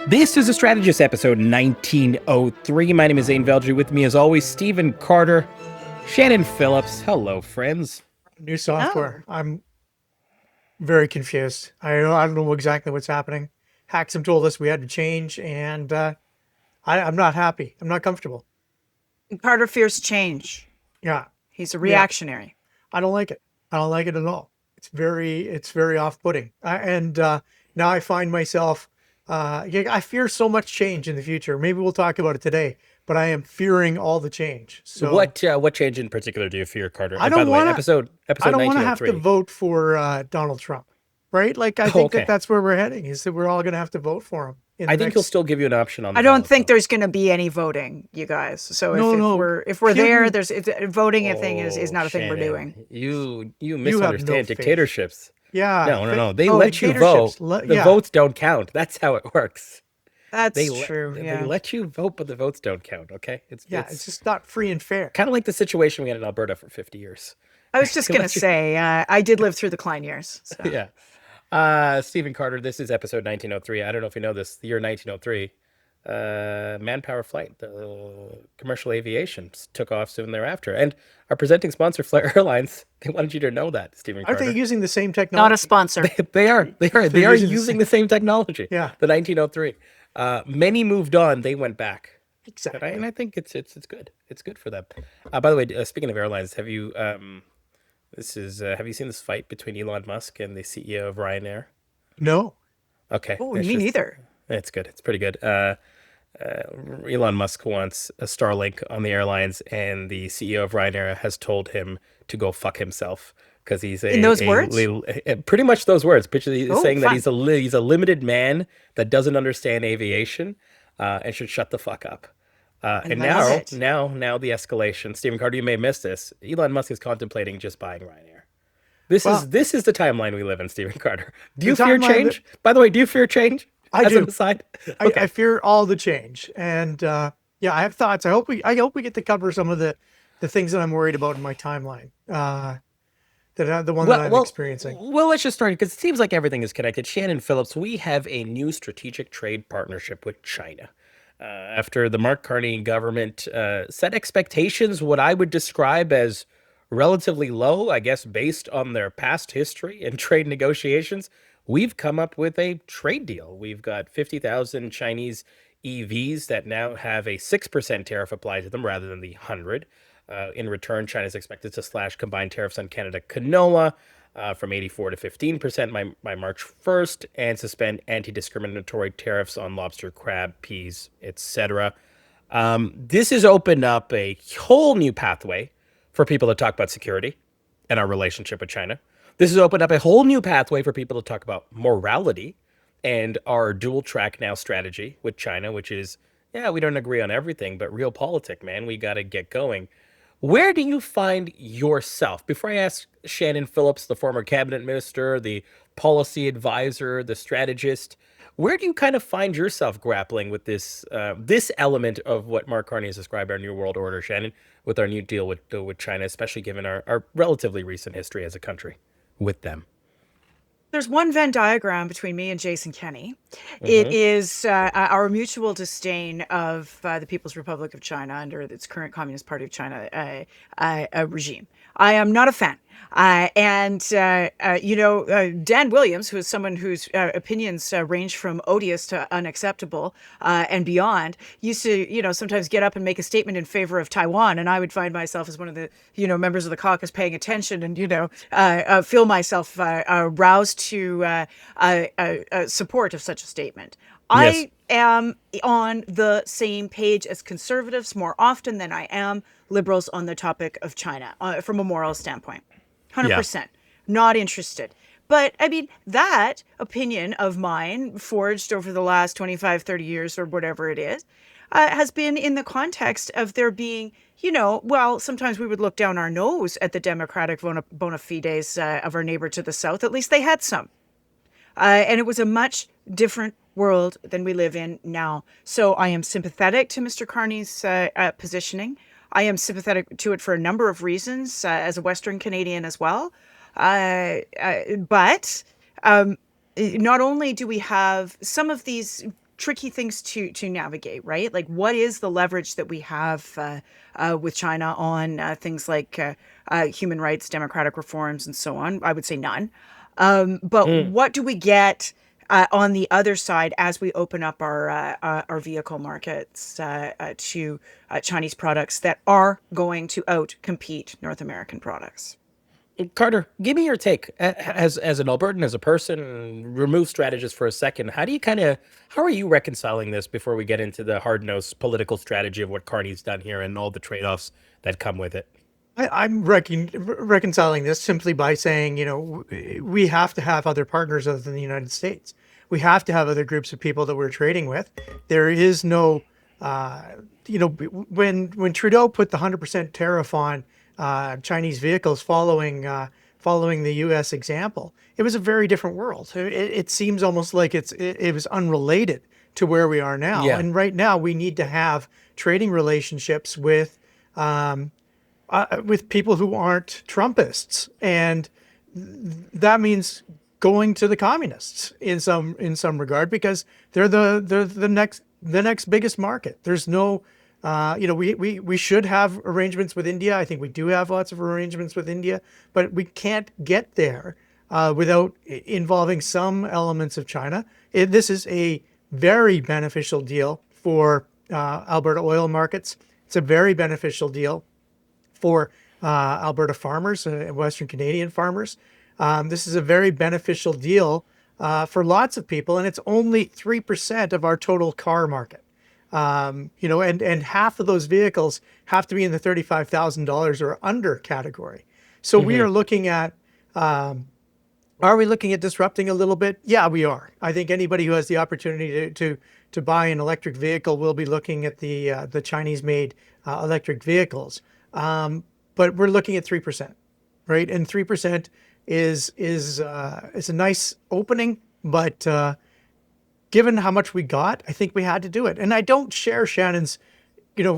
This is a Strategist episode 1903. My name is Zain Velji. With me, as always, Stephen Carter, Shannon Phillips. Hello, friends. New software. I'm very confused. I don't know exactly what's happening. Haxam told us we had to change, and I'm not happy. I'm not comfortable. Carter fears change. Yeah, He's a yeah. reactionary. I don't like it. I don't like it at all. It's very off-putting. And now I find myself. I fear so much change in the future. Maybe we'll talk about it today. But I am fearing all the change. So What change in particular do you fear, Carter? I And by don't the way, want to. episode I don't want to have to 1903. vote for Donald Trump, right? Like I think okay. that's where we're heading. Is that we're all going to have to vote for him in I the think he'll next. still give you an option on the I don't ballot, think though. there's going to be any voting, you guys. So No, if no. we're there, Putin, voting a thing is not a thing we're Shannon, doing. you you have no misunderstand faith. dictatorships. Yeah. No. They let you vote. Dictatorships. The Yeah. votes don't count. That's how it works. They That's true. they Yeah. let you vote, but the votes don't count. Okay, Yeah. It's it's just not free and fair. kind of like the situation we had in Alberta for 50 years. I was just They going to let you. say, I did live through the Klein years. So Yeah. Stephen Carter, this is episode 1903. I don't know if you know this. The year 1903, manpower flight, the commercial aviation took off soon thereafter. And our presenting sponsor, Flair Airlines, they wanted you to know that, Stephen Aren't they Carter. using the same not a technology? sponsor. They are. They They're are using the using same. the same technology. Yeah. The 1903. Many moved on. They went back. And Exactly. I think it's good. It's good for them. By the way, speaking of airlines, have you have you seen this fight between Elon Musk and the CEO of Ryanair? No. Okay, Oh, it's me just neither. it's good. It's pretty good. Elon Musk wants a Starlink on the airlines, and the CEO of Ryanair has told him to go fuck himself because he's In those words? pretty much those words. Picture he's Oh, saying that fun. he's a limited man that doesn't understand aviation, and should shut the fuck up. I And love now, it. now the escalation. Stephen Carter, you may miss this. Elon Musk is contemplating just buying Ryanair. This is Well, this is the timeline we live in, Stephen Carter. Do the you fear timeline that change? By the way, do you fear change? I As an do. aside, I okay. fear all the change, and yeah, I have thoughts. I hope we get to cover some of the things that I'm worried about in my timeline. The one that Well, I'm well, experiencing. well. Let's just start because it seems like everything is connected. Shannon Phillips, we have a new strategic trade partnership with China. After the Mark Carney government set expectations, what I would describe as relatively low, I guess, based on their past history in trade negotiations, we've come up with a trade deal. We've got 50,000 Chinese EVs that now have a 6% tariff applied to them rather than the 100. In return, China is expected to slash combined tariffs on Canada canola from 84 to 15% by March 1st and suspend anti-discriminatory tariffs on lobster, crab, peas, etc. This has opened up a whole new pathway for people to talk about security and our relationship with China. This has opened up a whole new pathway for people to talk about morality and our dual track now strategy with China, which is, yeah, we don't agree on everything, but realpolitik, man, we got to get going. Where do you find yourself? Before I ask Shannon Phillips, the former cabinet minister, the policy advisor, the strategist, where do you kind of find yourself grappling with this element of what Mark Carney has described our new world order, Shannon, with our new deal with China, especially given our relatively recent history as a country with them? There's one Venn diagram between me and Jason Kenney. It Mm-hmm. is our mutual disdain of the People's Republic of China under its current Communist Party of China regime. I am not a fan. Dan Williams, who is someone whose opinions range from odious to unacceptable and beyond, used to, sometimes get up and make a statement in favor of Taiwan. And I would find myself as one of the, members of the caucus paying attention and, feel myself roused to support of such a statement. Yes. I am on the same page as conservatives more often than I am liberals on the topic of China from a moral standpoint. Yeah. 100%. Not interested. But I mean, that opinion of mine, forged over the last 25, 30 years or whatever it is, has been in the context of there being, sometimes we would look down our nose at the democratic bona fides of our neighbor to the south. At least they had some. And it was a much different world than we live in now. So I am sympathetic to Mr. Carney's positioning. I am sympathetic to it for a number of reasons, as a Western Canadian as well. But not only do we have some of these tricky things to navigate, right? Like, what is the leverage that we have with China on things like human rights, democratic reforms, and so on? I would say none. But Mm. what do we get on the other side as we open up our vehicle markets to Chinese products that are going to out compete North American products? Carter, give me your take as an Albertan, as a person. Remove strategist for a second. How are you reconciling this before we get into the hard nosed political strategy of what Carney's done here and all the trade offs that come with it? I'm reconciling this simply by saying, we have to have other partners other than the United States. We have to have other groups of people that we're trading with. There is no, when Trudeau put the 100% tariff on Chinese vehicles following the U.S. example, it was a very different world. It seems almost like it was unrelated to where we are now. Yeah. And right now, we need to have trading relationships with people who aren't Trumpists, and that means going to the communists in some regard, because they're the next biggest market. There's no, we should have arrangements with India. I think we do have lots of arrangements with India, but we can't get there without involving some elements of China. This is a very beneficial deal for Alberta oil markets. It's a very beneficial deal for Alberta farmers and Western Canadian farmers. This is a very beneficial deal for lots of people, and it's only 3% of our total car market. And half of those vehicles have to be in the $35,000 or under category. So we are looking at, are we looking at disrupting a little bit? Yeah, we are. I think anybody who has the opportunity to buy an electric vehicle will be looking at the Chinese-made electric vehicles. But we're looking at 3%, right? And 3% is a nice opening, but given how much we got, I think we had to do it. And I don't share Shannon's,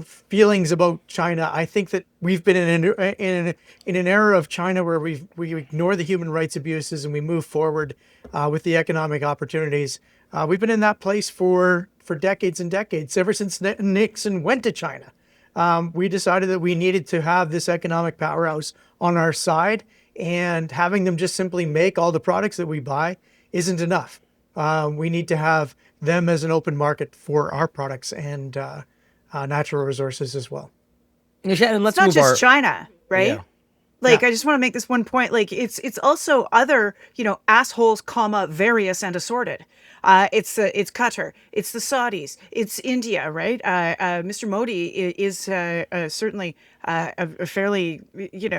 feelings about China. I think that we've been in an era of China where we ignore the human rights abuses and we move forward with the economic opportunities. We've been in that place for decades and decades, ever since Nixon went to China. We decided that we needed to have this economic powerhouse on our side, and having them just simply make all the products that we buy isn't enough. We need to have them as an open market for our products and natural resources as well. Shannon, It's let's not move just China, right? Yeah. Like, Yeah. I just want to make this one point. Like, it's also other, assholes, various and assorted. It's Qatar, it's the Saudis, it's India, right? Mr. Modi is certainly a fairly, he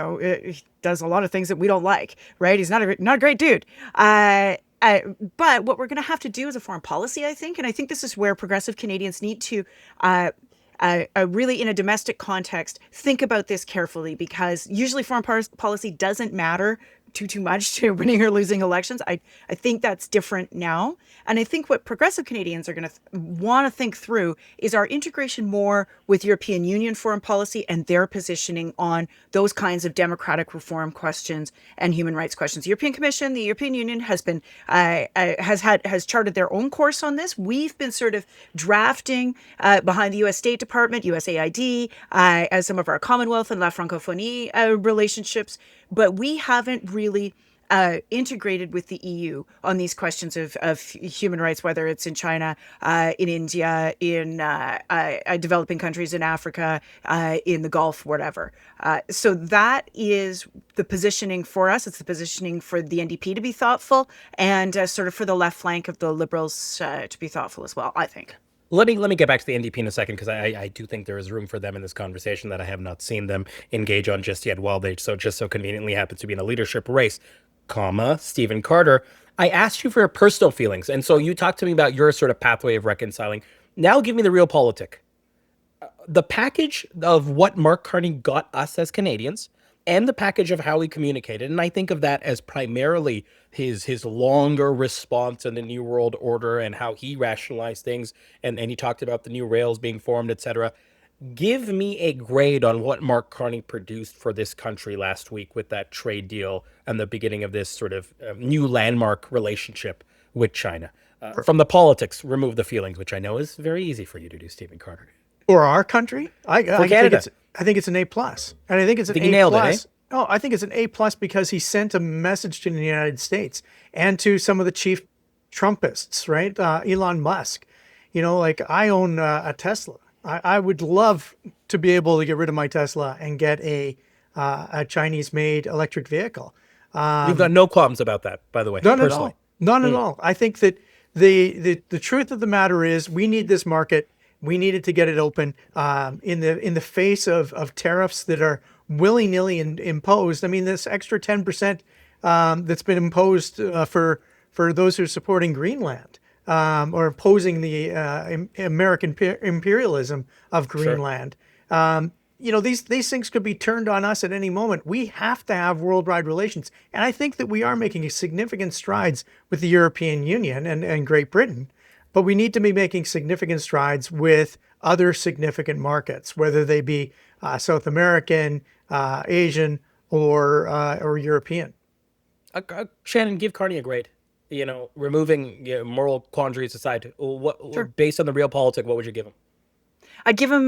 does a lot of things that we don't like, right? He's not a great dude. But what we're going to have to do as a foreign policy, I think, and I think this is where progressive Canadians need to really, in a domestic context, think about this carefully, because usually foreign policy doesn't matter too much to winning or losing elections. I think that's different now. And I think what progressive Canadians are going to want to think through is our integration more with European Union foreign policy and their positioning on those kinds of democratic reform questions and human rights questions. The European Commission, the European Union has been has charted their own course on this. We've been sort of drafting behind the U.S. State Department, USAID, as some of our Commonwealth and La Francophonie relationships, but we haven't really integrated with the EU on these questions of human rights, whether it's in China, in India, in developing countries in Africa, in the Gulf, whatever. So that is the positioning for us. It's the positioning for the NDP to be thoughtful, and sort of for the left flank of the Liberals to be thoughtful as well, I think. Let me get back to the NDP in a second, because I do think there is room for them in this conversation that I have not seen them engage on just yet, while they just so conveniently happen to be in a leadership race, Stephen Carter. I asked you for your personal feelings, and so you talked to me about your sort of pathway of reconciling. Now give me the real politic. The package of what Mark Carney got us as Canadians, and the package of how he communicated. And I think of that as primarily his longer response in the New World Order and how he rationalized things. And he talked about the new rails being formed, etc. Give me a grade on what Mark Carney produced for this country last week with that trade deal and the beginning of this sort of new landmark relationship with China. From the politics, remove the feelings, which I know is very easy for you to do, Stephen Carter. For our country, For Canada. I think it's an A+, and I think it's I an think he A nailed it, eh? plus. Oh, I think it's an A+ because he sent a message to the United States and to some of the chief Trumpists, right? Elon Musk. Like I own a Tesla. I would love to be able to get rid of my Tesla and get a Chinese-made electric vehicle. You've got no qualms about that, by the way, None at personally. all. None at all. I think that the truth of the matter is we need this market. We needed to get it open in the face of tariffs that are willy-nilly imposed. I mean, this extra 10% that's been imposed for those who are supporting Greenland or opposing the American imperialism of Greenland. These things could be turned on us at any moment. We have to have worldwide relations. And I think that we are making significant strides with the European Union and Great Britain, but we need to be making significant strides with other significant markets, whether they be South American, Asian, or European. Shannon, give Carney a grade. Removing moral quandaries aside, based on the realpolitik, what would you give him? I'd give him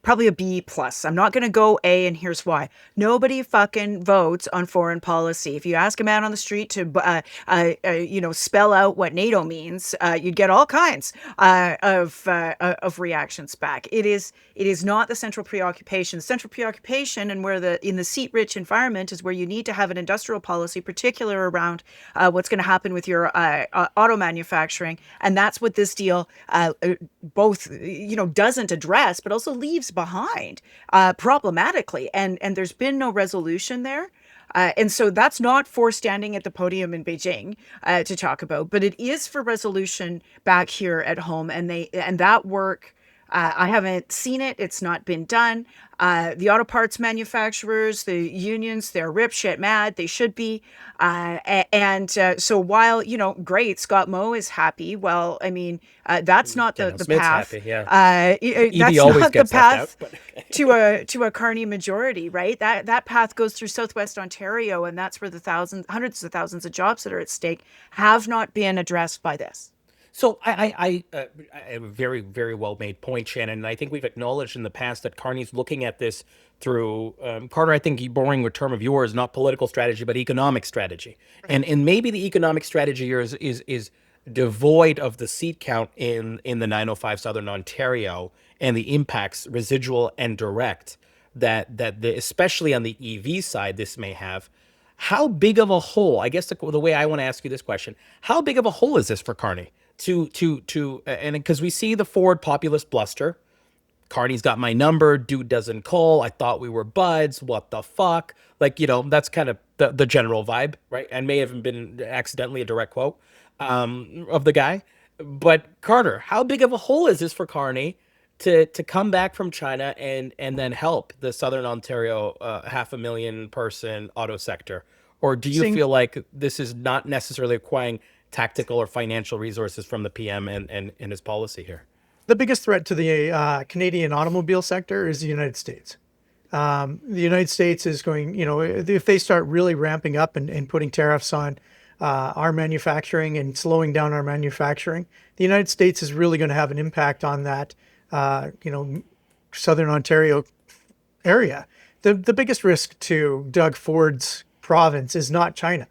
probably a B plus. I'm not going to go A, and here's why. Nobody fucking votes on foreign policy. If you ask a man on the street to, spell out what NATO means, you'd get all kinds of reactions back. It is not the central preoccupation. The central preoccupation, and in the seat-rich environment, is where you need to have an industrial policy, particularly around what's going to happen with your auto manufacturing, and that's what this deal both doesn't address, but also leaves behind problematically. And there's been no resolution there. And so that's not for standing at the podium in Beijing to talk about, but it is for resolution back here at home. And that work, I haven't seen it. It's not been done. The auto parts manufacturers, the unions, they're rip shit mad. They should be. So while, great, Scott Moe is happy. Well, I mean, that's not the Smith's path. happy, yeah. That's always not the gets left path out, to a Carney majority, right? That path goes through Southwest Ontario, and that's where the hundreds of thousands of jobs that are at stake have not been addressed by this. So I a very, very well made point, Shannon. And I think we've acknowledged in the past that Carney's looking at this through, Carter, I think borrowing a term of yours, not political strategy, but economic strategy. And maybe the economic strategy here is devoid of the seat count in the 905 Southern Ontario and the impacts, residual and direct, especially on the EV side, this may have. How big of a hole, I guess the way I want to ask you this question, how big of a hole is this for Carney? And because we see the Ford populist bluster, Carney's got my number, dude doesn't call, I thought we were buds, what the fuck? That's kind of the general vibe, right? And may have been accidentally a direct quote of the guy. But Carter, how big of a hole is this for Carney to come back from China and then help the Southern Ontario 500,000 person auto sector? Or do you feel like this is not necessarily requiring tactical or financial resources from the PM and his policy here? The biggest threat to the Canadian automobile sector is the United States. The United States is going, if they start really ramping up and putting tariffs on our manufacturing and slowing down our manufacturing, the United States is really going to have an impact on that, Southern Ontario area. The biggest risk to Doug Ford's province is not China.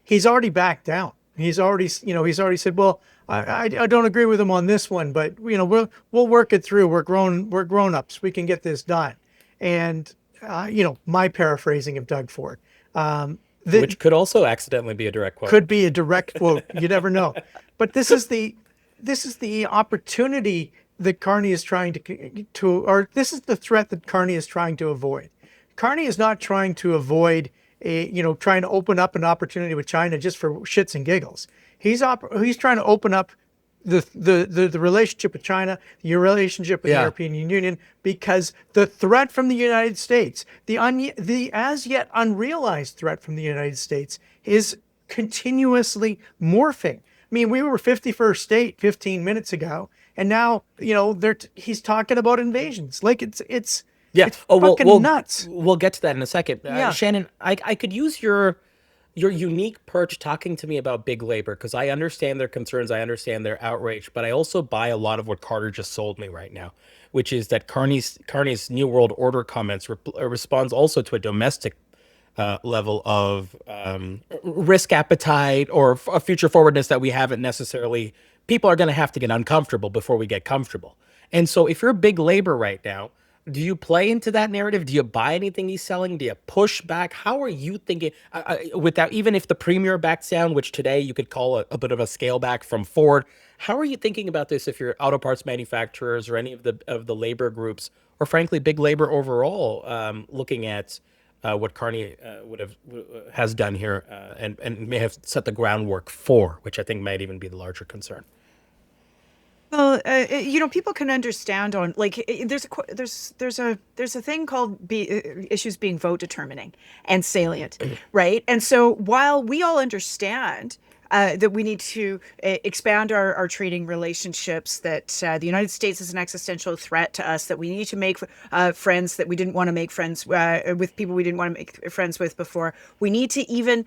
He's already backed down. He's already said, well, I don't agree with him on this one, but we'll work it through. We're grown ups. We can get this done. And my paraphrasing of Doug Ford, which could also accidentally be a direct quote. Could be a direct quote. You never know. But this is the opportunity that Carney is trying or this is the threat that Carney is trying to avoid. Carney is not trying to avoid trying to open up an opportunity with China just for shits and giggles. He's trying to open up the relationship with China, your relationship with the European Union, because the threat from the United States, the as yet unrealized threat from the United States, is continuously morphing. I mean, we were 51st state 15 minutes ago, and now he's talking about invasions. Like it's fucking nuts. We'll get to that in a second. Shannon, I could use your your unique perch talking to me about big labor, because I understand their concerns, I understand their outrage, but I also buy a lot of what Carter just sold me right now, which is that Carney's New World Order comments responds also to a domestic level of risk appetite or a future forwardness that we haven't necessarily. People are going to have to get uncomfortable before we get comfortable. And so, if you're big labor right now, do you play into that narrative? Do you buy anything he's selling? Do you push back? How are you thinking without, even if the premier backs down, which today you could call a bit of a scale back from Ford? How are you thinking about this if you're auto parts manufacturers or any of the labor groups, or frankly, big labor overall, looking at what Carney has done here and may have set the groundwork for, which I think might even be the larger concern. Well, people can understand on like there's a thing called issues being vote determining and salient, right? And so while we all understand that we need to expand our trading relationships, that the United States is an existential threat to us, that we need to make friends that we didn't want to make friends with, people we didn't want to make friends with before. We need to even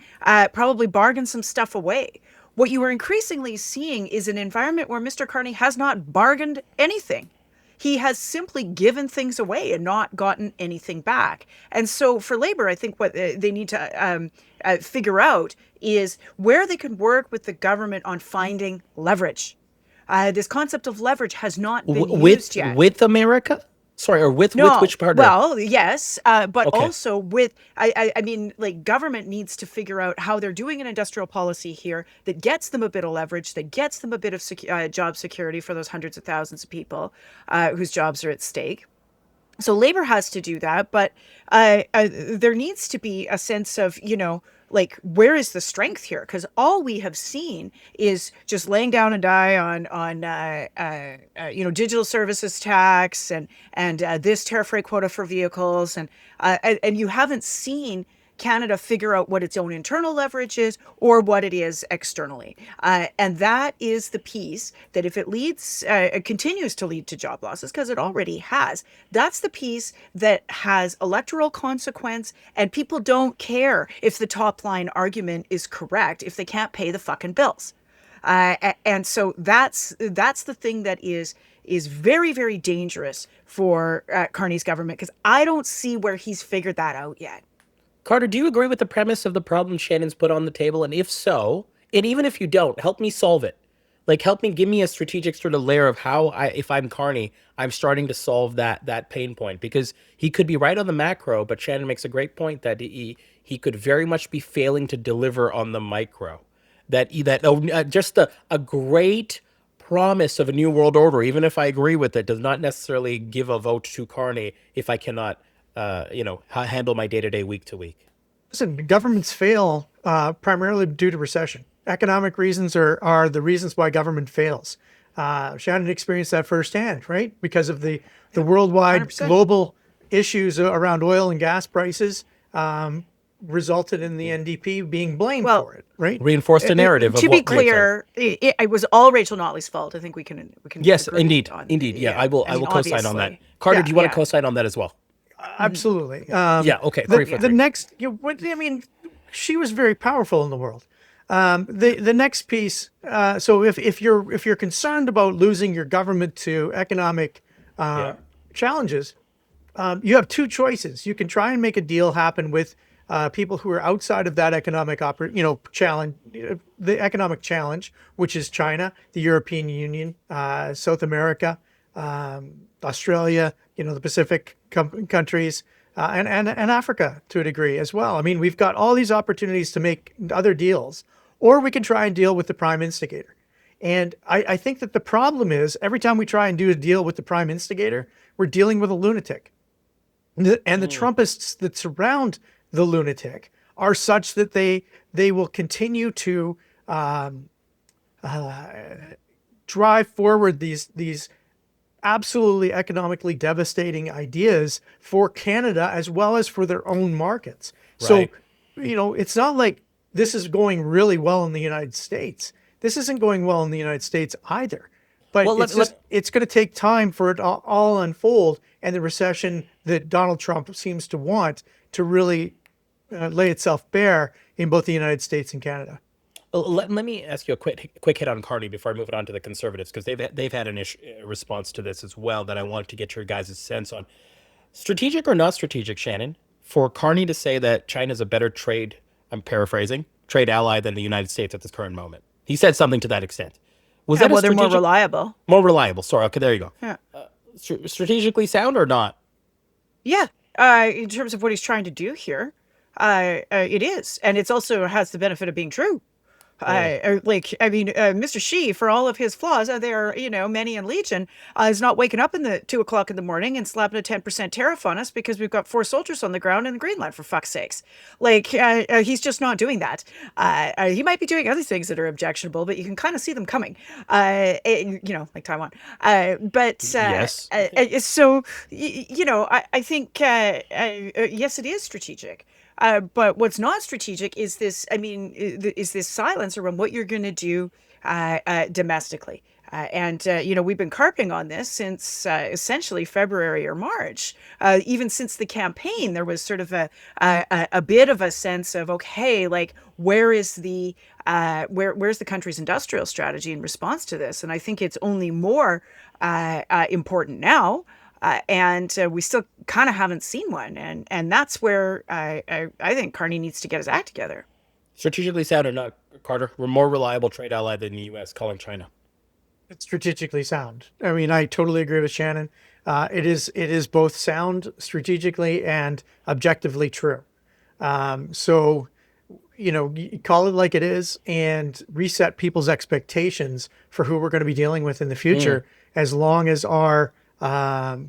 probably bargain some stuff away. What you are increasingly seeing is an environment where Mr. Carney has not bargained anything. He has simply given things away and not gotten anything back. And so for labor, I think what they need to figure out is where they can work with the government on finding leverage. This concept of leverage has not been used yet. With America? Sorry, or with which partner? Well, yes, but Okay. also with, I mean, like government needs to figure out how they're doing an industrial policy here that gets them a bit of leverage, that gets them a bit of job security for those hundreds of thousands of people whose jobs are at stake. So labor has to do that, but there needs to be a sense of, like, where is the strength here? Because all we have seen is just laying down and die on digital services tax and this tariff rate quota for vehicles, and you haven't seen Canada figure out what its own internal leverage is or what it is externally. And that is the piece that if it continues to lead to job losses, because it already has, that's the piece that has electoral consequence, and people don't care if the top line argument is correct if they can't pay the fucking bills. And so that's the thing that is very, very dangerous for Carney's government, because I don't see where he's figured that out yet. Carter, do you agree with the premise of the problem Shannon's put on the table? And if so, and even if you don't, help me solve it. Like, give me a strategic sort of layer of how if I'm Carney, I'm starting to solve that pain point, because he could be right on the macro, but Shannon makes a great point that he could very much be failing to deliver on the micro. Just a great promise of a new world order, even if I agree with it, does not necessarily give a vote to Carney if I cannot handle my day-to-day, week-to-week. Listen, governments fail primarily due to recession. Economic reasons are the reasons why government fails. Shannon experienced that firsthand, right? Because of the worldwide 100%. global issues around oil and gas prices resulted in the NDP being blamed for it, right? Reinforced a narrative. To be clear, it was all Rachel Notley's fault. I think we can. Yes, agree indeed. on- Yeah, I will co-sign on that. obviously. Carter, do you want Yeah. to co-sign on that as well? Absolutely. Yeah, okay. The, 3 for the 3. next, she was very powerful in the world. The next piece. So if you're concerned about losing your government to economic challenges, you have two choices. You can try and make a deal happen with people who are outside of that economic challenge, the economic challenge, which is China, the European Union, South America, Australia, the Pacific countries, and Africa to a degree as well. I mean, we've got all these opportunities to make other deals, or we can try and deal with the prime instigator. And I think that the problem is every time we try and do a deal with the prime instigator, we're dealing with a lunatic. And the Trumpists that surround the lunatic are such that they will continue to drive forward these absolutely economically devastating ideas for Canada as well as for their own markets. Right. So, it's not like this is going really well in the United States. This isn't going well in the United States either. But Well, it's going to take time for it all unfold, and the recession that Donald Trump seems to want to really lay itself bare in both the United States and Canada. Let me ask you a quick hit on Carney before I move it on to the Conservatives, because they've had an response to this as well that I want to get your guys' sense on. Strategic or not strategic, Shannon, for Carney to say that China is a better trade, I'm paraphrasing, trade ally than the United States at this current moment. He said something to that extent. Was Yeah, that a well, they're more strategic, reliable. more reliable? Sorry, okay, there you go. Yeah. Strategically sound or not? Yeah, in terms of what he's trying to do here, it is, and it's also has the benefit of being true. Mr. Xi, for all of his flaws, they are, many in legion, is not waking up in the 2 o'clock in the morning and slapping a 10% tariff on us because we've got 4 soldiers on the ground in Greenland, for fuck's sakes. He's just not doing that. He might be doing other things that are objectionable, but you can kind of see them coming, like Taiwan. Yes. I think, yes, it is strategic. But what's not strategic is this. Is this silence around what you're going to do domestically? We've been carping on this since essentially February or March. Even since the campaign, there was sort of a bit of a sense of, okay, like where's the country's industrial strategy in response to this? And I think it's only more important now. We still kind of haven't seen one, and that's where I think Carney needs to get his act together. Strategically sound or not, Carter? We're more reliable trade ally than the U.S. calling China. It's strategically sound. I mean, I totally agree with Shannon. It is both sound strategically and objectively true. So, call it like it is and reset people's expectations for who we're going to be dealing with in the future, as long as our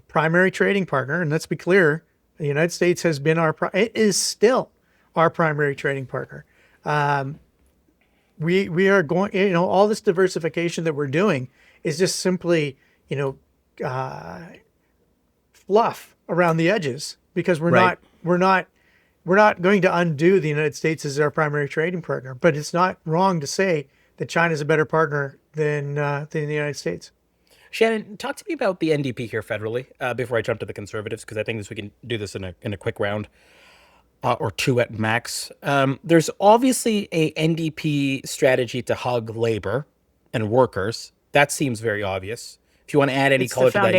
primary trading partner, and let's be clear, the United States has been it is still our primary trading partner. We are going, all this diversification that we're doing is just simply, fluff around the edges, because we're not going to undo the United States as our primary trading partner. But it's not wrong to say that China is a better partner than the United States. Shannon, talk to me about the NDP here federally before I jump to the Conservatives, because I think we can do this in a quick round or two at max. There's obviously a NDP strategy to hug labor and workers. That seems very obvious. If you want to add any color to that,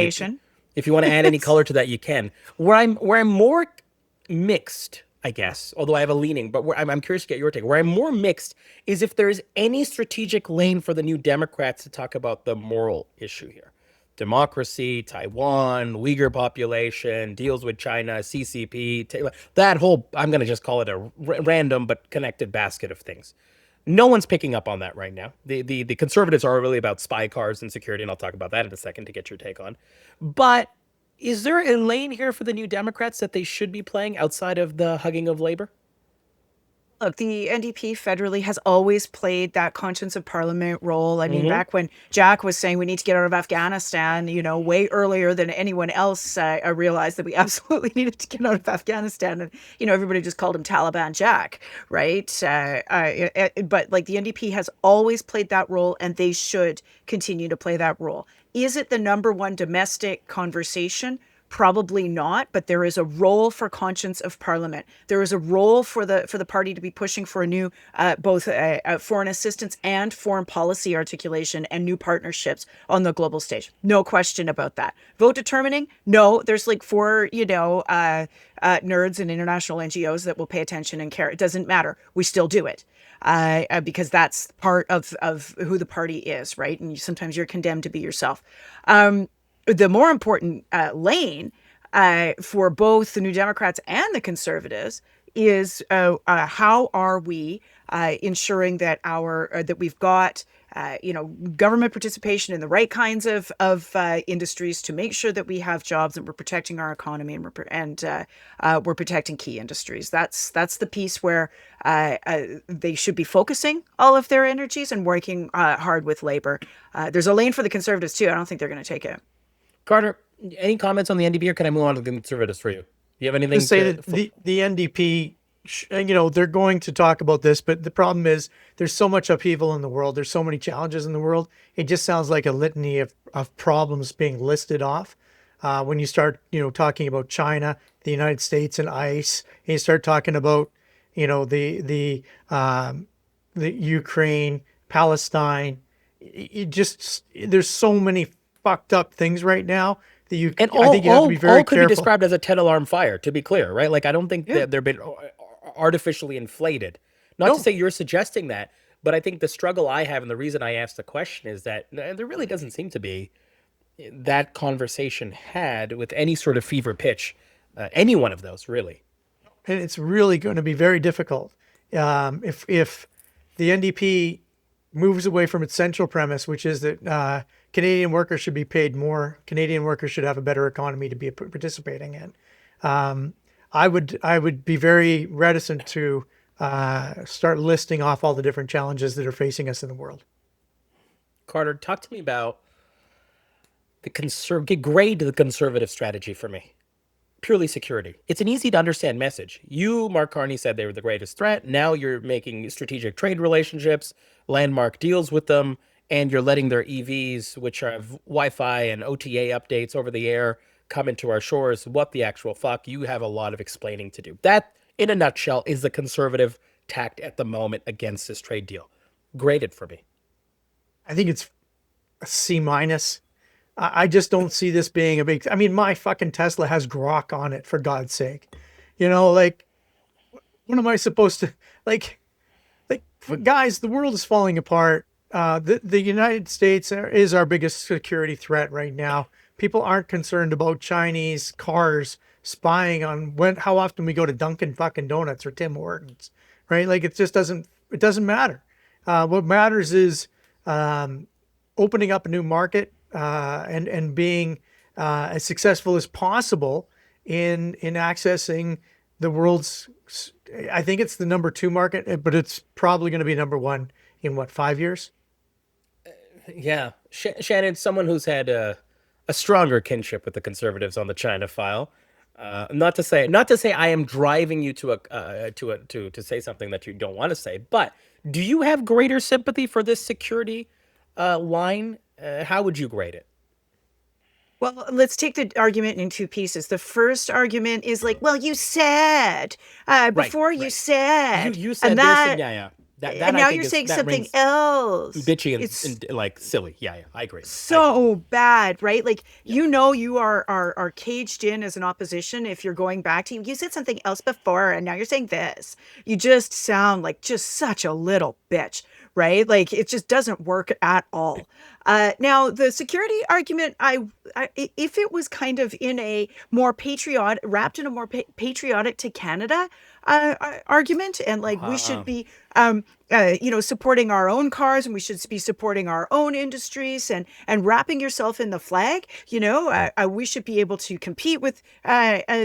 if you want to add any color to that, you can. Where I'm more mixed, I guess, although I have a leaning, but I'm curious to get your take. Where I'm more mixed is if there's any strategic lane for the New Democrats to talk about the moral issue here. Democracy, Taiwan, Uyghur population, deals with China, CCP, that whole, I'm going to just call it a random but connected basket of things. No one's picking up on that right now. The Conservatives are really about spy cars and security, and I'll talk about that in a second to get your take on. But is there a lane here for the New Democrats that they should be playing outside of the hugging of labor? Look, the NDP federally has always played that conscience of parliament role. I mean, back when Jack was saying we need to get out of Afghanistan, way earlier than anyone else, I realized that we absolutely needed to get out of Afghanistan. And, everybody just called him Taliban Jack, right? But the NDP has always played that role, and they should continue to play that role. Is it the number one domestic conversation? Probably not, but there is a role for conscience of parliament. There is a role for the party to be pushing for a new both foreign assistance and foreign policy articulation and new partnerships on the global stage. No question about that. Vote determining? No, there's 4 nerds and international NGOs that will pay attention and care. It doesn't matter. We still do it. Because that's part of who the party is, right? And sometimes you're condemned to be yourself. The more important lane for both the New Democrats and the Conservatives is how are we ensuring that that we've got government participation in the right kinds of industries to make sure that we have jobs and we're protecting our economy and we're protecting key industries. That's the piece where they should be focusing all of their energies and working hard with labor. There's a lane for the Conservatives too. I don't think they're going to take it. Carter, any comments on the NDP, or can I move on to the Conservatives for you? Do you have anything to say? That the NDP, they're going to talk about this, but the problem is there's so much upheaval in the world. There's so many challenges in the world. It just sounds like a litany of problems being listed off. When you start, talking about China, the United States, and ICE, and you start talking about the Ukraine, Palestine. It just there's so many fucked up things right now that And I all think you have to be very could be careful. described as a 10 alarm fire, to be clear, right? Like I don't think Yeah. that they've been artificially inflated. Not to No. say you're suggesting that, but I think the struggle I have and the reason I asked the question is that there really doesn't seem to be that conversation had with any sort of fever pitch, any one of those really. And it's really going to be very difficult if the NDP moves away from its central premise, which is that Canadian workers should be paid more. Canadian workers should have a better economy to be participating in. I would be very reticent to start listing off all the different challenges that are facing us in the world. Carter, talk to me about grade the conservative strategy for me. Purely security. It's an easy to understand message. You, Mark Carney, said they were the greatest threat. Now you're making strategic trade relationships, landmark deals with them, and you're letting their EVs, which have Wi-Fi and OTA updates over the air, come into our shores. What the actual fuck? You have a lot of explaining to do. That, in a nutshell, is the conservative tact at the moment against this trade deal. Graded for me. I think it's a C minus. I just don't see this being a big. I mean, my fucking Tesla has Grok on it, for God's sake. Like, what am I supposed to like? Guys, the world is falling apart. The United States is our biggest security threat right now. People aren't concerned about Chinese cars spying on how often we go to Dunkin' fucking Donuts or Tim Hortons, right? Like it just doesn't. It doesn't matter. What matters is opening up a new market and being as successful as possible in accessing the world's. I think it's the number 2 market, but it's probably going to be number 1 in what, 5 years? Yeah, Shannon, someone who's had a stronger kinship with the conservatives on the China file. Not to say I am driving you to say something that you don't want to say, but do you have greater sympathy for this security line? How would you grade it? Well, let's take the argument in 2 pieces. The first argument is like, well, you said, Right, before you right. said, You and said this, and yeah. That and I now think you're saying that something rings else. bitchy It's and like silly. Yeah, I agree. I agree. so bad, right? Like, you are caged in as an opposition if you're going back to, you said something else before, and now you're saying this. You just sound like just such a little bitch, right? Like, it just doesn't work at all. Now, the security argument, if it was kind of in a more wrapped in a more patriotic to Canada argument, and like we should be supporting our own cars, and we should be supporting our own industries, and wrapping yourself in the flag. We should be able to compete with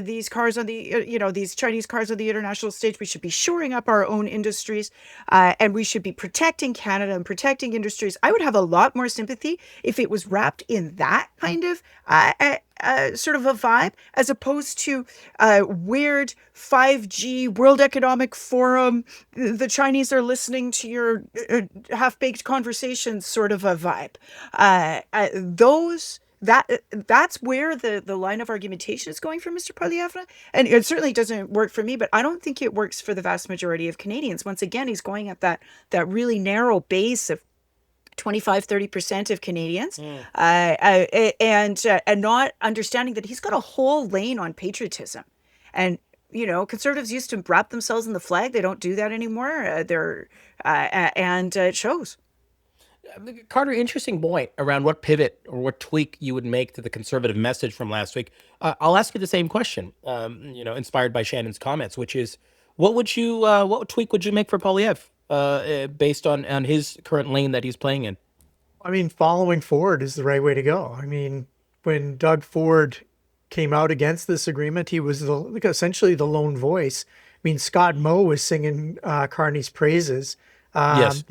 these cars on the these Chinese cars on the international stage. We should be shoring up our own industries, and we should be protecting Canada and protecting industries. I would have a lot more sympathy if it was wrapped in that kind of sort of a vibe, as opposed to weird 5G World Economic Forum, the Chinese are listening to your half-baked conversations sort of a vibe. That's where the line of argumentation is going for Mr. Poilievre, and it certainly doesn't work for me. But I don't think it works for the vast majority of Canadians. Once again, he's going at that really narrow base of 25-30% of Canadians, and not understanding that he's got a whole lane on patriotism. And conservatives used to wrap themselves in the flag. They don't do that anymore. And it shows. Carter, interesting point around what pivot or what tweak you would make to the conservative message from last week. I'll ask you the same question, inspired by Shannon's comments, which is, what tweak would you make for Poilievre based on his current lane that he's playing in? I mean, following Ford is the right way to go. I mean, when Doug Ford came out against this agreement, he was essentially the lone voice. I mean, Scott Moe was singing Carney's praises. Yes.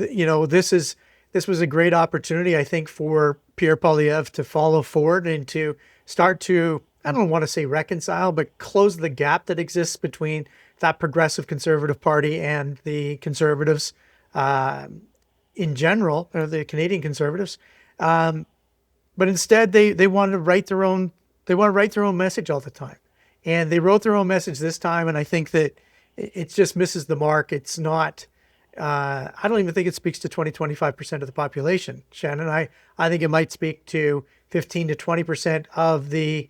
This was a great opportunity, I think, for Pierre Poilievre to follow Ford and to start to, I don't want to say reconcile, but close the gap that exists between that progressive Conservative Party and the Conservatives in general, or the Canadian Conservatives. But instead, they want to write their own. They want to write their own message all the time, and they wrote their own message this time. And I think that it just misses the mark. It's not. I don't even think it speaks to 20-25% of the population, Shannon. I think it might speak to 15 to 20% of the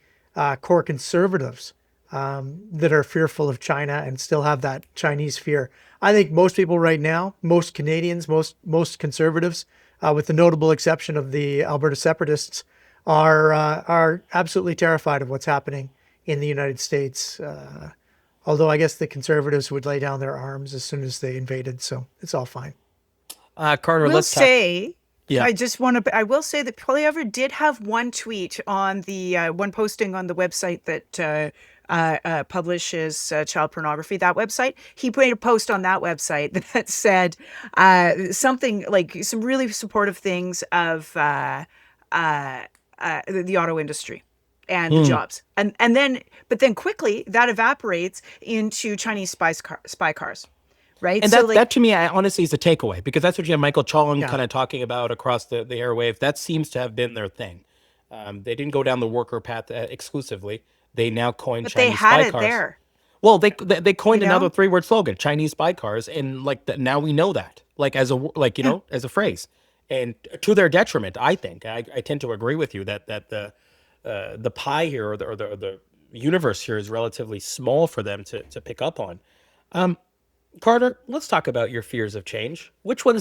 core conservatives that are fearful of China and still have that Chinese fear. I think most people right now, most Canadians, most conservatives, with the notable exception of the Alberta separatists, are absolutely terrified of what's happening in the United States. Although I guess the conservatives would lay down their arms as soon as they invaded, so it's all fine. Carter, Will let's talk. say, Yeah. I will say that Polyever did have one tweet on the one posting on the website that publishes child pornography, that website. He made a post on that website that said something like some really supportive things of the auto industry and the jobs. And then, but then quickly that evaporates into Chinese spy cars. Right. And So that to me, honestly, is a takeaway, because that's what you have Michael Chong Yeah. kind of talking about across the airwaves. That seems to have been their thing. They didn't go down the worker path exclusively. They now coined but they Chinese had spy it cars. there, Well, they coined you another know? three-word slogan, Chinese spy cars, and like now we know that, like as a Yeah. as a phrase, and to their detriment, I think. I tend to agree with you that the pie here, or the universe here, is relatively small for them to pick up on. Carter, let's talk about your fears of change. Which one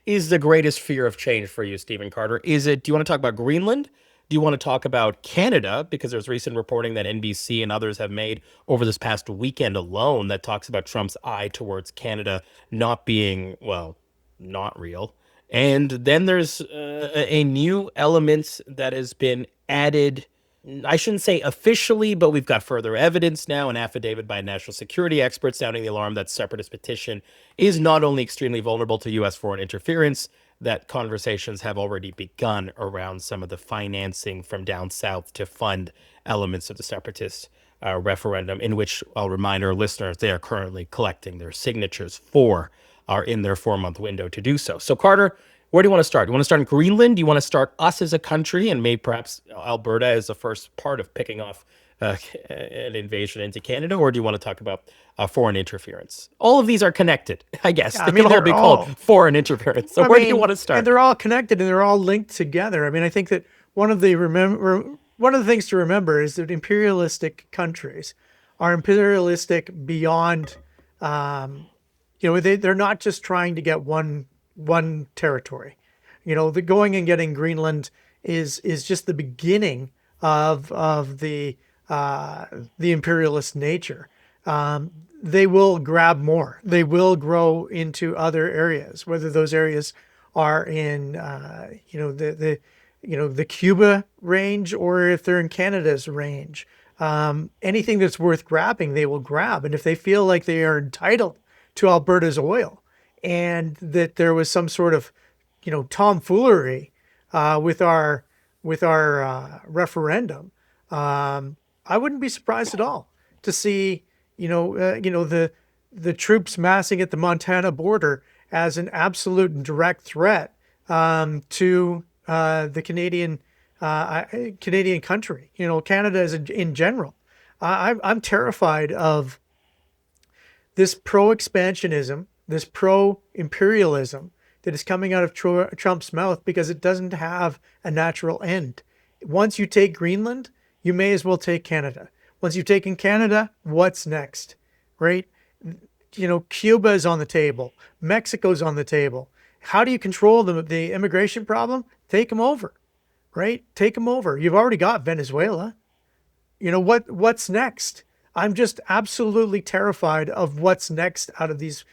is the greatest fear of change for you, Stephen Carter? Do you want to talk about Greenland? Do you want to talk about Canada? Because there's recent reporting that NBC and others have made over this past weekend alone that talks about Trump's eye towards Canada not being, well, not real. And then there's a new element that has been added. I shouldn't say officially, but we've got further evidence now, an affidavit by a national security expert sounding the alarm that separatist petition is not only extremely vulnerable to U.S. foreign interference, that conversations have already begun around some of the financing from down south to fund elements of the separatist referendum, in which I'll remind our listeners they are currently collecting their signatures for, are in their 4-month window to do so. So, Carter, where do you want to start? Do you want to start in Greenland? Do you want to start us as a country, and maybe perhaps Alberta as the first part of picking off an invasion into Canada? Or do you want to talk about foreign interference? All of these are connected, I guess. Yeah, They can all they're be all. called foreign interference. So I where do you mean, want to and start? they're all connected and they're all linked together. I mean, I think that one of the things to remember is that imperialistic countries are imperialistic beyond. They're not just trying to get one territory. The going and getting Greenland is just the beginning of the imperialist nature. They will grab more. They will grow into other areas, whether those areas are in the Cuba range or if they're in Canada's range. Anything that's worth grabbing, they will grab. And if they feel like they are entitled to Alberta's oil, and that there was some sort of tomfoolery with our referendum, I wouldn't be surprised at all to see the troops massing at the Montana border as an absolute and direct threat to the Canadian country. Canada is in general. I'm terrified of this pro-expansionism, this pro-imperialism that is coming out of Trump's mouth, because it doesn't have a natural end. Once you take Greenland, you may as well take Canada. Once you've taken Canada, what's next, right? Cuba is on the table. Mexico's on the table. How do you control the immigration problem? Take them over, right? Take them over. You've already got Venezuela. What's next? I'm just absolutely terrified of what's next out of his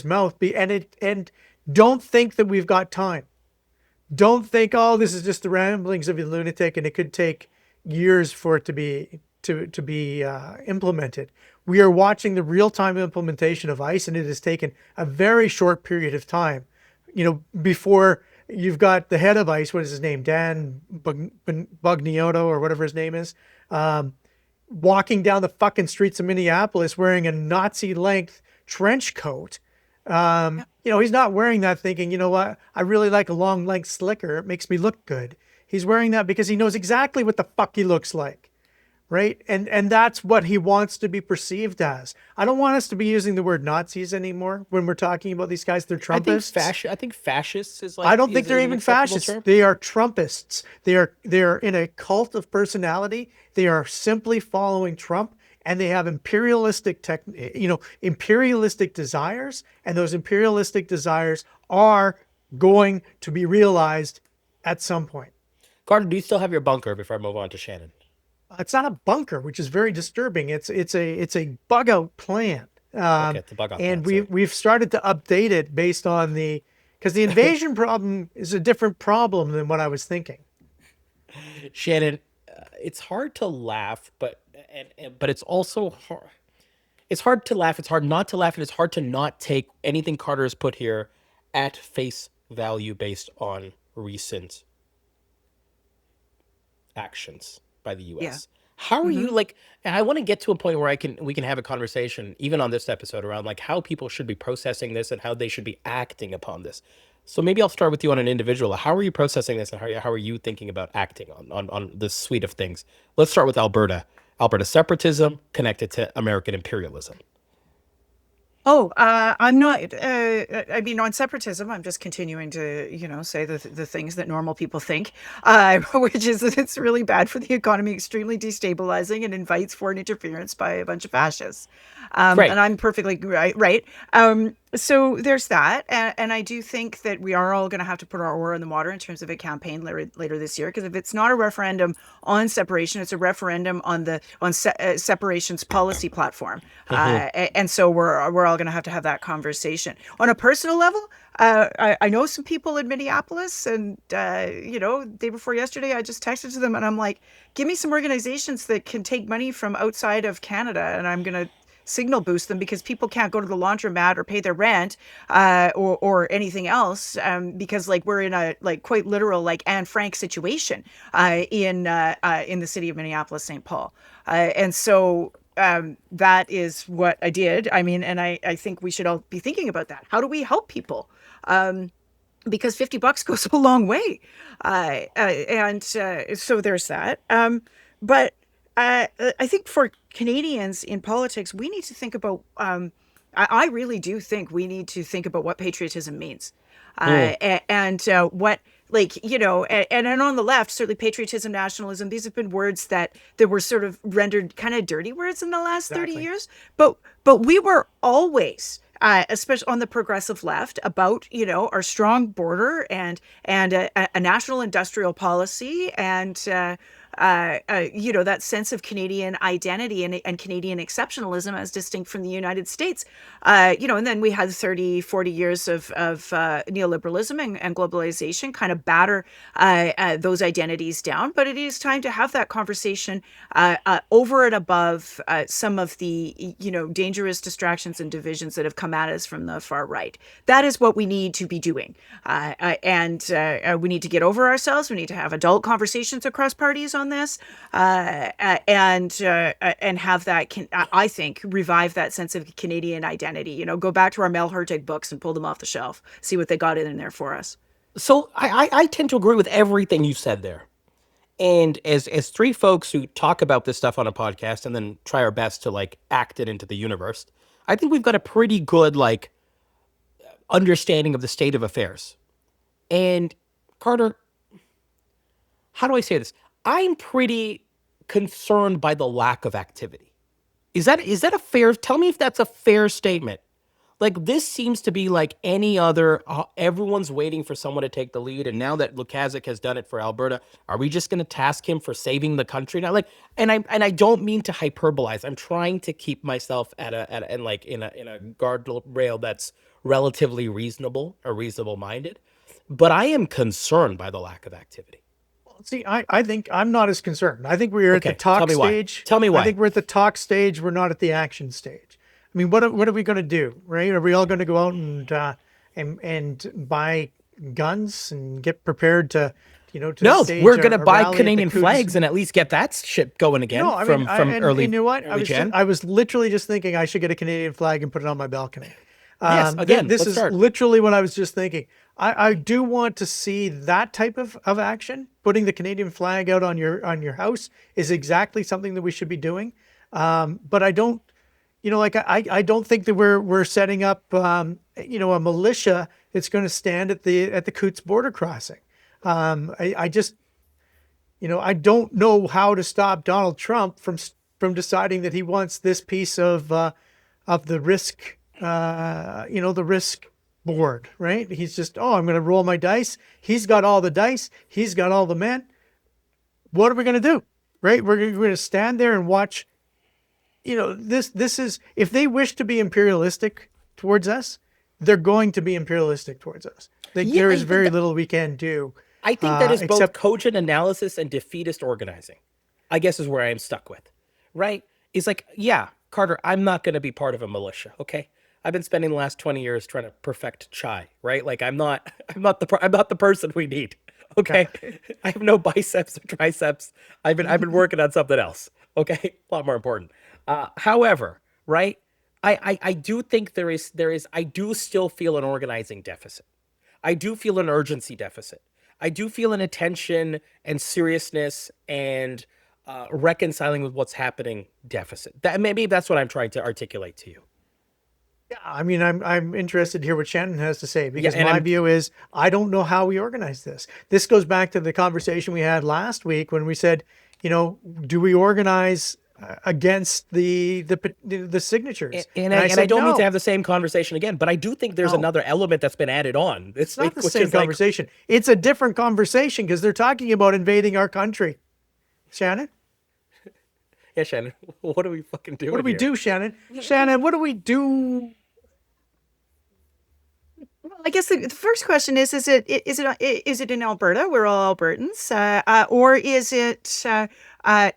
mouth. And don't think that we've got time. Don't think, oh, this is just the ramblings of a lunatic and it could take years for it to be implemented. We are watching the real-time implementation of ICE, and it has taken a very short period of time. Before you've got the head of ICE, what is his name, Dan Bugnioto or whatever his name is, walking down the fucking streets of Minneapolis wearing a Nazi-length trench coat. He's not wearing that thinking, you know what, I really like a long length slicker. It makes me look good. He's wearing that because he knows exactly what the fuck he looks like, right? And that's what he wants to be perceived as. I don't want us to be using the word Nazis anymore when we're talking about these guys. They're Trumpists. I think fascists is I like don't think they're is an even acceptable fascists. term. They are Trumpists. They are in a cult of personality. They are simply following Trump, and they have imperialistic desires, and those imperialistic desires are going to be realized at some point. Carter, do you still have your bunker before I move on to Shannon? It's not a bunker, which is very disturbing. It's a bug out plan, Okay, it's a bug out and plan. Sorry. we've started to update it based on because the invasion problem is a different problem than what I was thinking. Shannon, it's hard to laugh, but it's also hard. It's hard to laugh. It's hard not to laugh, and it's hard to not take anything Carter has put here at face value based on recent actions by the Yeah. U.S. How are you like? And I want to get to a point where we can have a conversation, even on this episode, around like how people should be processing this and how they should be acting upon this. So maybe I'll start with you on an individual. How are you processing this, and how are you thinking about acting on this suite of things? Let's start with Alberta. Alberta separatism connected to American imperialism. Oh, I'm not. I mean, on separatism, I'm just continuing to, say the things that normal people think, which is that it's really bad for the economy, extremely destabilizing, and invites foreign interference by a bunch of fascists. Right. And I'm perfectly right. Right. So there's that, and I do think that we are all going to have to put our oar in the water in terms of a campaign later this year. Because if it's not a referendum on separation, it's a referendum on separation's policy platform, and so we're all going to have that conversation. On a personal level, I know some people in Minneapolis, and day before yesterday, I just texted to them, and I'm like, give me some organizations that can take money from outside of Canada, and I'm going to signal boost them, because people can't go to the laundromat or pay their rent or anything else, because like we're in a like quite literal like Anne Frank situation in the city of Minneapolis, St. Paul, and so that is what I did. I mean, and I think we should all be thinking about that. How do we help people? Because $50 goes a long way, and so there's that. But I think for Canadians in politics, we need to think about. I really do think we need to think about what patriotism means, and what, like, and on the left, certainly patriotism, nationalism. These have been words that were sort of rendered kind of dirty words in the last 30 years. But we were always. Especially on the progressive left, about our strong border and a national industrial policy, and that sense of Canadian identity and Canadian exceptionalism as distinct from the United States. And then we had 30, 40 years of neoliberalism and globalization kind of batter those identities down. But it is time to have that conversation over and above some of the dangerous distractions and divisions that have come at us from the far right. That is what we need to be doing, and we need to get over ourselves. We need to have adult conversations across parties on this, and have that. I think revive that sense of Canadian identity. Go back to our Mel Hertig books and pull them off the shelf. See what they got in there for us. So I tend to agree with everything you said there. And as three folks who talk about this stuff on a podcast and then try our best to like act it into the universe, I think we've got a pretty good like understanding of the state of affairs. And Carter, how do I say this? I'm pretty concerned by the lack of activity. Is that a fair? Tell me if that's a fair statement. Like, this seems to be like any other, everyone's waiting for someone to take the lead. And now that Lukaszuk has done it for Alberta, are we just going to task him for saving the country now? Like, and I don't mean to hyperbolize. I'm trying to keep myself in a guardrail that's relatively reasonable or reasonable minded. But I am concerned by the lack of activity. See, I think I'm not as concerned. I think we're at the talk stage. Tell me why. I think we're at the talk stage. We're not at the action stage. I mean, what are we going to do, right? Are we all going to go out and buy guns and get prepared to, No, stage we're going to a buy rally at Canadian the flags and at least get that shit going again from early. And you know what? Early Jan. I was literally just thinking I should get a Canadian flag and put it on my balcony. Yes, again, this is literally what I was just thinking. I do want to see that type of action. putting the Canadian flag out on your house is exactly something that we should be doing. But I don't, like I don't think that we're setting up, a militia that's going to stand at the Coots border crossing. I just, I don't know how to stop Donald Trump from deciding that he wants this piece of the risk, the risk board, right? He's just, I'm going to roll my dice. He's got all the dice. He's got all the men. What are we going to do? Right? We're going to stand there and watch. This is, if they wish to be imperialistic towards us, they're going to be imperialistic towards us. There is very little we can do. I think that is both except cogent analysis and defeatist organizing, I guess, is where I am stuck with, right? It's like, yeah, Carter, I'm not going to be part of a militia, okay? I've been spending the last 20 years trying to perfect chai, right? Like I'm not the person we need, okay? I have no biceps or triceps. I've been working on something else, okay? A lot more important. However, right? I do think I do still feel an organizing deficit. I do feel an urgency deficit. I do feel an attention and seriousness and reconciling with what's happening deficit. Maybe that's what I'm trying to articulate to you. Yeah, I mean, I'm interested to hear what Shannon has to say, because and my view is I don't know how we organize this. This goes back to the conversation we had last week when we said, do we organize against the signatures? And I don't mean no. to have the same conversation again, but I do think there's another element that's been added on. It's not the same conversation. It's a different conversation because they're talking about invading our country. Shannon? Yeah, Shannon, what do we fucking do? What do we do, Shannon? Shannon, what do we do? I guess the first question is it in Alberta? We're all Albertans, or is it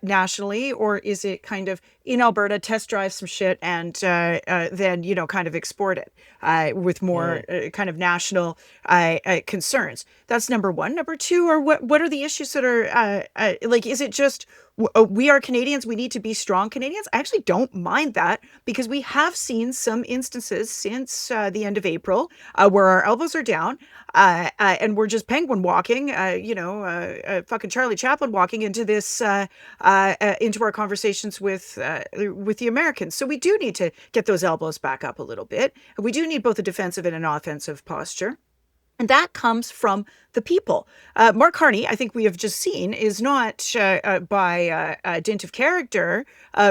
nationally, or is it kind of in Alberta, test drive some shit and then kind of export it with more kind of national concerns? That's number one. Number two, or what are the issues that are like? Is it just we are Canadians, we need to be strong Canadians? I actually don't mind that, because we have seen some instances since the end of April where our elbows are down and we're just penguin walking, fucking Charlie Chaplin walking into this, into our conversations with the Americans. So we do need to get those elbows back up a little bit. We do need both a defensive and an offensive posture. And that comes from the people. Mark Carney, I think we have just seen, is not, by dint of character,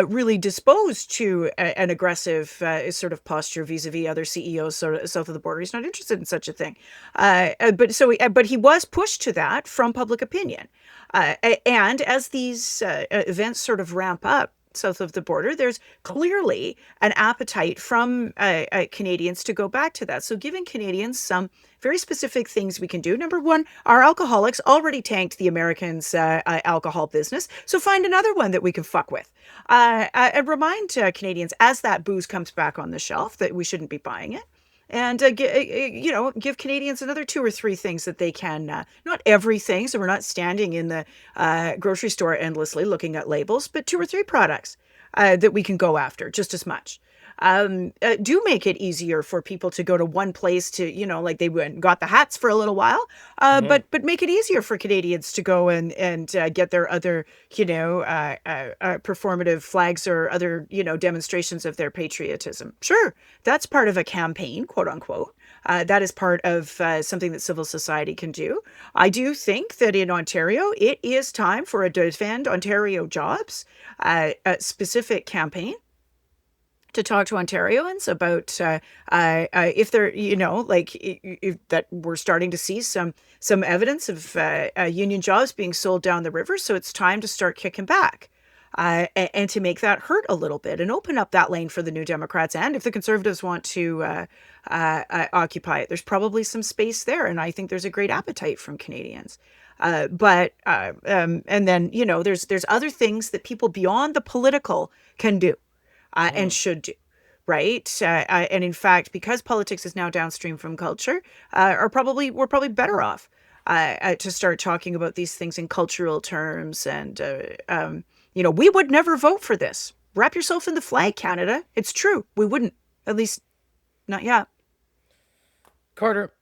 really disposed to an aggressive sort of posture vis-a-vis other CEOs south of the border. He's not interested in such a thing. But he was pushed to that from public opinion. And as these events sort of ramp up south of the border, there's clearly an appetite from Canadians to go back to that. So giving Canadians some very specific things we can do. Number one, our alcoholics already tanked the Americans' alcohol business. So find another one that we can fuck with. And remind Canadians, as that booze comes back on the shelf, that we shouldn't be buying it. And, give Canadians another 2 or 3 things that they can, not everything, so we're not standing in the grocery store endlessly looking at labels, but 2 or 3 products that we can go after just as much. Do make it easier for people to go to one place to, like they went and got the hats for a little while, but make it easier for Canadians to go and get their other, performative flags or other, demonstrations of their patriotism. Sure, that's part of a campaign, quote unquote. That is part of something that civil society can do. I do think that in Ontario, it is time for a Defend Ontario Jobs specific campaign to talk to Ontarians about if they're, if that we're starting to see some evidence of union jobs being sold down the river. So it's time to start kicking back and to make that hurt a little bit and open up that lane for the New Democrats. And if the Conservatives want to occupy it, there's probably some space there. And I think there's a great appetite from Canadians. And then, there's other things that people beyond the political can do. And should do, right? And in fact, because politics is now downstream from culture, we're probably better off to start talking about these things in cultural terms. And we would never vote for this. Wrap yourself in the flag, Canada. It's true. We wouldn't, at least not yet. Carter,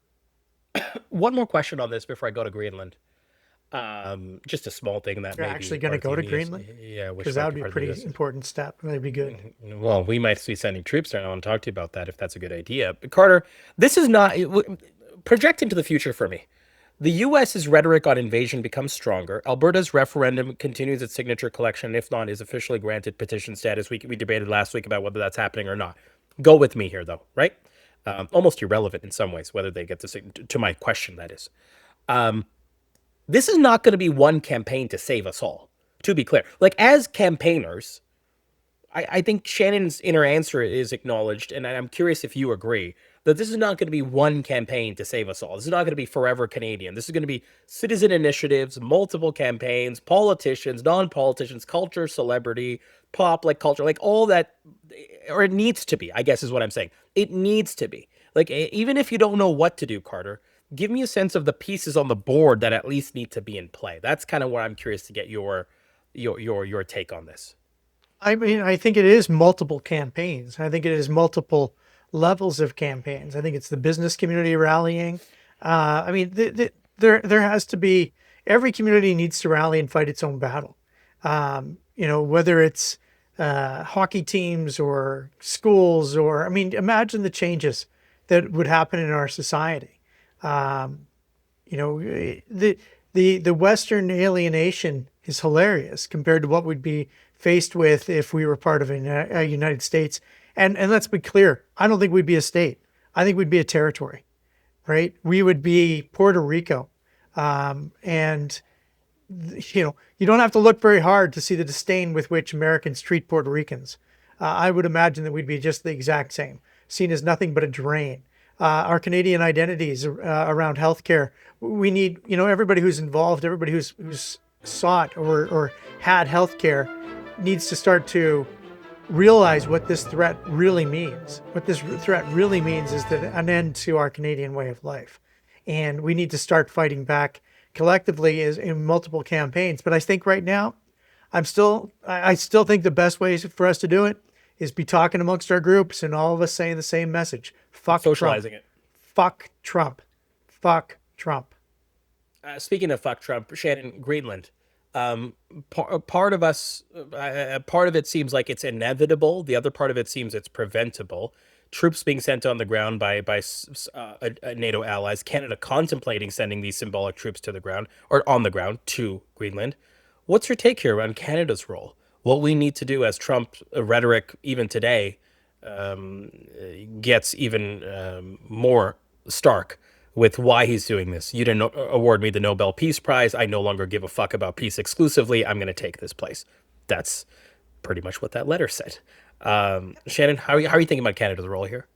one more question on this before I go to Greenland. Just a small thing that You're may be actually going to go to Artemius. Greenland? Yeah, which Because that might would be be a part of the pretty US. important step. That'd be good. Well, we might be sending troops there. I want to talk to you about that if that's a good idea. But Carter, this is not project into the future for me. The U.S.'s rhetoric on invasion becomes stronger. Alberta's referendum continues its signature collection, if not is officially granted petition status. We debated last week about whether that's happening or not. Go with me here, though, right? Almost irrelevant in some ways, whether they get to my question, that is. This is not going to be one campaign to save us all, to be clear. Like, as campaigners, I think Shannon's inner answer is acknowledged, and I'm curious if you agree that this is not going to be one campaign to save us all. This is not going to be forever Canadian. This is going to be citizen initiatives, multiple campaigns, politicians, non-politicians, culture, celebrity, pop, like culture, like all that, or it needs to be, I guess is what I'm saying. It needs to be. Like, even if you don't know what to do, Carter, give me a sense of the pieces on the board that at least need to be in play. That's kind of where I'm curious to get your take on this. I mean, I think it is multiple campaigns. I think it is multiple levels of campaigns. I think it's the business community rallying. I mean, there has to be, every community needs to rally and fight its own battle. Whether it's hockey teams or schools, or, I mean, imagine the changes that would happen in our society. The Western alienation is hilarious compared to what we'd be faced with if we were part of a United States. And let's be clear, I don't think we'd be a state. I think we'd be a territory, right? We would be Puerto Rico. And you don't have to look very hard to see the disdain with which Americans treat Puerto Ricans. I would imagine that we'd be just the exact same, seen as nothing but a drain. Our Canadian identities around healthcare. We need, everybody who's involved, everybody who's sought or had healthcare needs to start to realize what this threat really means. What this threat really means is that an end to our Canadian way of life. And we need to start fighting back collectively in multiple campaigns. But I think right now, I still think the best way for us to do it is be talking amongst our groups and all of us saying the same message. Fuck Socializing Trump. it. Fuck Trump. Fuck Trump. Speaking of fuck Trump, Shannon, Greenland. Part of us, part of it seems like it's inevitable. The other part of it seems it's preventable. Troops being sent on the ground by NATO allies. Canada contemplating sending these symbolic troops to the ground or on the ground to Greenland. What's your take here on Canada's role? What we need to do as Trump rhetoric, even today, gets even more stark with why he's doing this. You didn't award me the Nobel Peace Prize. I no longer give a fuck about peace exclusively. I'm going to take this place. That's pretty much what that letter said. Shannon, how are you thinking about Canada's role here?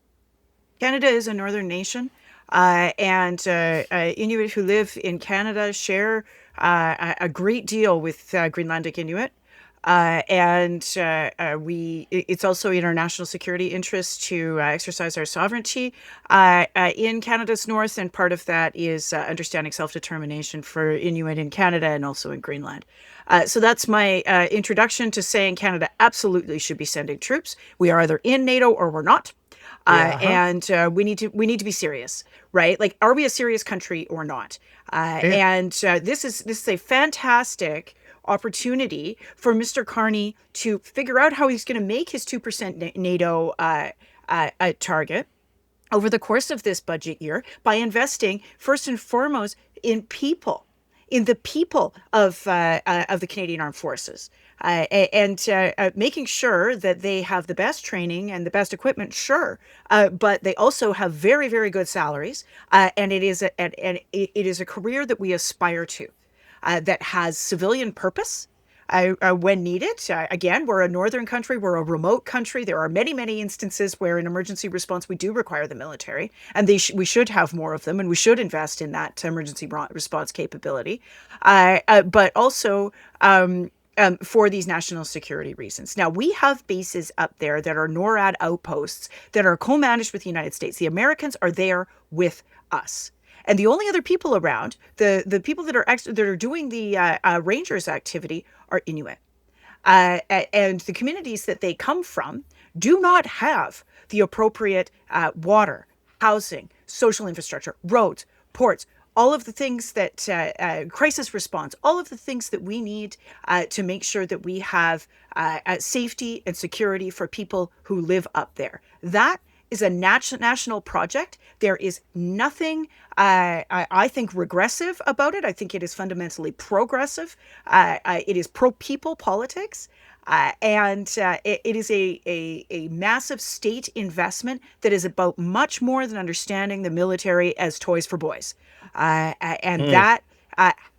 Canada is a northern nation, and Inuit who live in Canada share a great deal with Greenlandic Inuit. It's also in our national security interest to exercise our sovereignty in Canada's north, and part of that is understanding self-determination for Inuit in Canada and also in Greenland. So that's my introduction to saying Canada absolutely should be sending troops. We are either in NATO or we're not. And we need to be serious, right? Like, are we a serious country or not? This is a fantastic opportunity for Mr. Carney to figure out how he's going to make his 2% NATO target over the course of this budget year by investing first and foremost in people, in the people of the Canadian Armed Forces, and making sure that they have the best training and the best equipment, sure, but they also have very, very good salaries, and it is a career that we aspire to. That has civilian purpose when needed. Again, we're a northern country. We're a remote country. There are many, many instances where in emergency response, we do require the military, and we should have more of them, and we should invest in that emergency response capability. But also for these national security reasons. Now, we have bases up there that are NORAD outposts that are co-managed with the United States. The Americans are there with us. And the only other people around, the people that are doing the Rangers activity are Inuit. And the communities that they come from do not have the appropriate water, housing, social infrastructure, roads, ports, all of the things that crisis response, all of the things that we need to make sure that we have safety and security for people who live up there. That is a national project. There is nothing, I think, regressive about it. I think it is fundamentally progressive. It is pro-people politics. It is a massive state investment that is about much more than understanding the military as toys for boys. That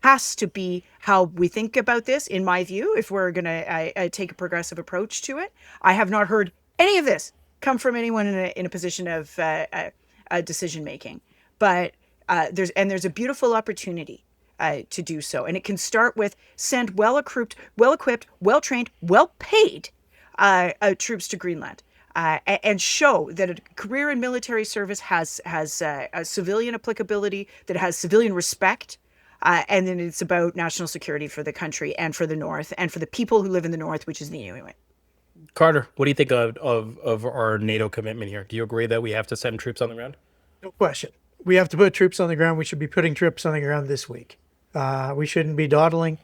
has to be how we think about this, in my view, if we're going to take a progressive approach to it. I have not heard any of this come from anyone in a position of decision making. But there's a beautiful opportunity to do so. And it can start with send well-equipped, well-trained, well-paid troops to Greenland. And show that a career in military service has a civilian applicability, that has civilian respect, and then it's about national security for the country and for the North and for the people who live in the North, which is the Inuit. Carter, what do you think of our NATO commitment here? Do you agree that we have to send troops on the ground? No question. We have to put troops on the ground. We should be putting troops on the ground this week. We shouldn't be dawdling.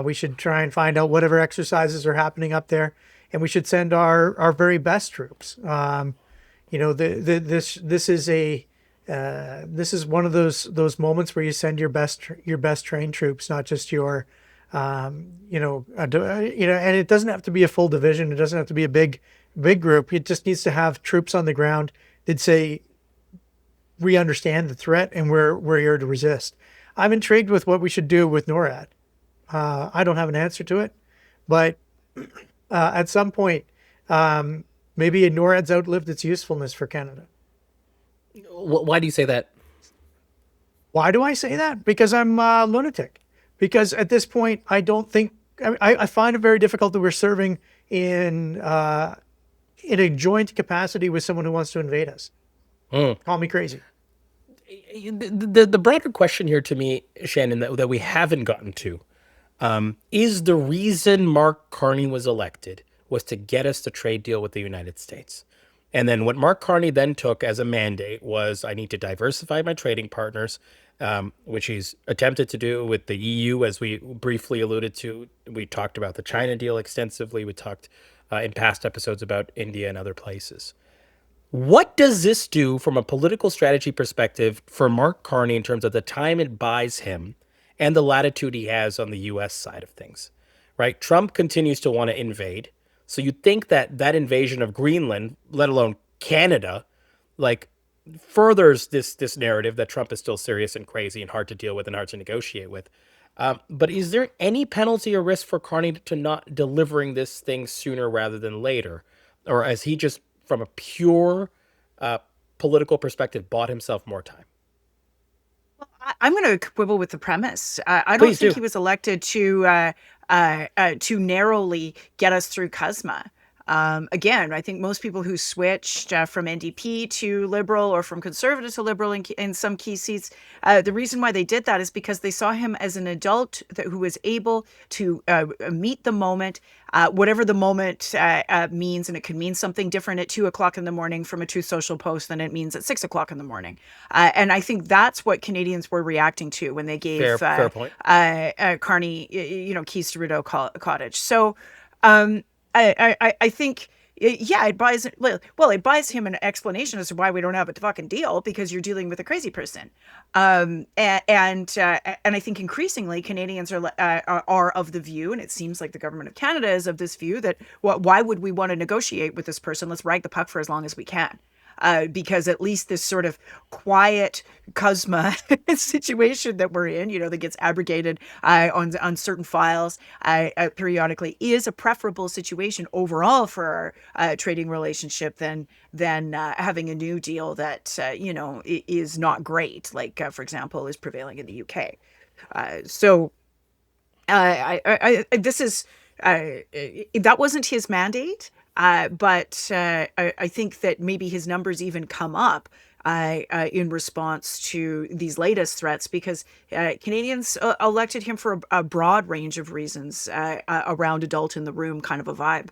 We should try and find out whatever exercises are happening up there, and we should send our very best troops. This is one of those moments where you send your best trained troops, not just your and it doesn't have to be a full division. It doesn't have to be a big group. It just needs to have troops on the ground that say, we understand the threat and we're here to resist. I'm intrigued with what we should do with NORAD. I don't have an answer to it, but at some point, maybe NORAD's outlived its usefulness for Canada. Why do you say that? Why do I say that? Because I'm a lunatic. Because at this point, I don't think I find it very difficult that we're serving in a joint capacity with someone who wants to invade us. Call me crazy. The broader question here to me, Shannon, that we haven't gotten to, is the reason Mark Carney was elected was to get us the trade deal with the United States. And then what Mark Carney then took as a mandate was, I need to diversify my trading partners, which he's attempted to do with the EU, as we briefly alluded to. We talked about the China deal extensively. We talked in past episodes about India and other places. What does this do from a political strategy perspective for Mark Carney in terms of the time it buys him and the latitude he has on the U.S. side of things, right? Trump continues to want to invade. So you'd think that that invasion of Greenland, let alone Canada, like furthers this narrative that Trump is still serious and crazy and hard to deal with and hard to negotiate with. But is there any penalty or risk for Carney to not delivering this thing sooner rather than later? Or as he just, from a pure political perspective, bought himself more time? I'm going to quibble with the premise. I don't think he was elected to narrowly get us through CUSMA. Again, I think most people who switched from NDP to Liberal or from Conservative to Liberal in some key seats, the reason why they did that is because they saw him as an adult who was able to meet the moment, whatever the moment means, and it could mean something different at 2:00 in the morning from a Truth Social post than it means at 6:00 in the morning. And I think that's what Canadians were reacting to when they gave fair point. Carney, keys to Rideau Cottage. So. I think, it buys him an explanation as to why we don't have a fucking deal, because you're dealing with a crazy person. And I think increasingly Canadians are of the view, and it seems like the government of Canada is of this view, that why would we want to negotiate with this person? Let's rag the puck for as long as we can. Because at least this sort of quiet CUSMA situation that we're in, that gets abrogated on certain files periodically, is a preferable situation overall for our trading relationship than having a new deal that is not great, like for example is prevailing in the UK. This is that wasn't his mandate. But I think that maybe his numbers even come up in response to these latest threats, because Canadians elected him for a broad range of reasons around adult in the room kind of a vibe.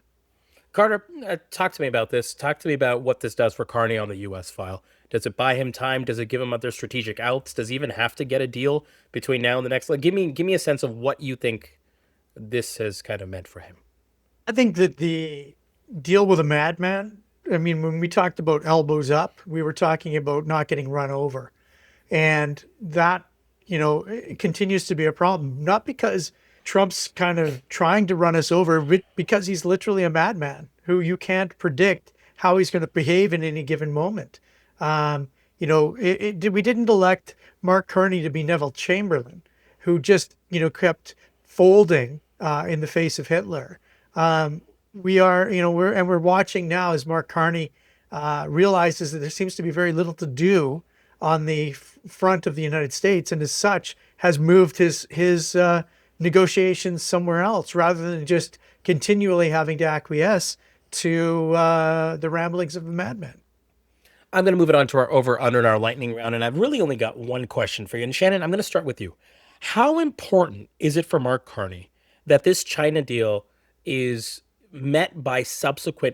Carter, talk to me about this. Talk to me about what this does for Carney on the U.S. file. Does it buy him time? Does it give him other strategic outs? Does he even have to get a deal between now and the next? Like, give me a sense of what you think this has kind of meant for him. I think that the deal with a madman, I mean, when we talked about elbows up, we were talking about not getting run over. And that, it continues to be a problem. Not because Trump's kind of trying to run us over, but because he's literally a madman who you can't predict how he's going to behave in any given moment. We didn't elect Mark Carney to be Neville Chamberlain, who just, kept folding in the face of Hitler. We're watching now as Mark Carney realizes that there seems to be very little to do on the front of the United States, and as such has moved his negotiations somewhere else rather than just continually having to acquiesce to the ramblings of a madman. I'm going to move it on to our over-under and our lightning round, and I've really only got one question for you. And Shannon, I'm going to start with you. How important is it for Mark Carney that this China deal is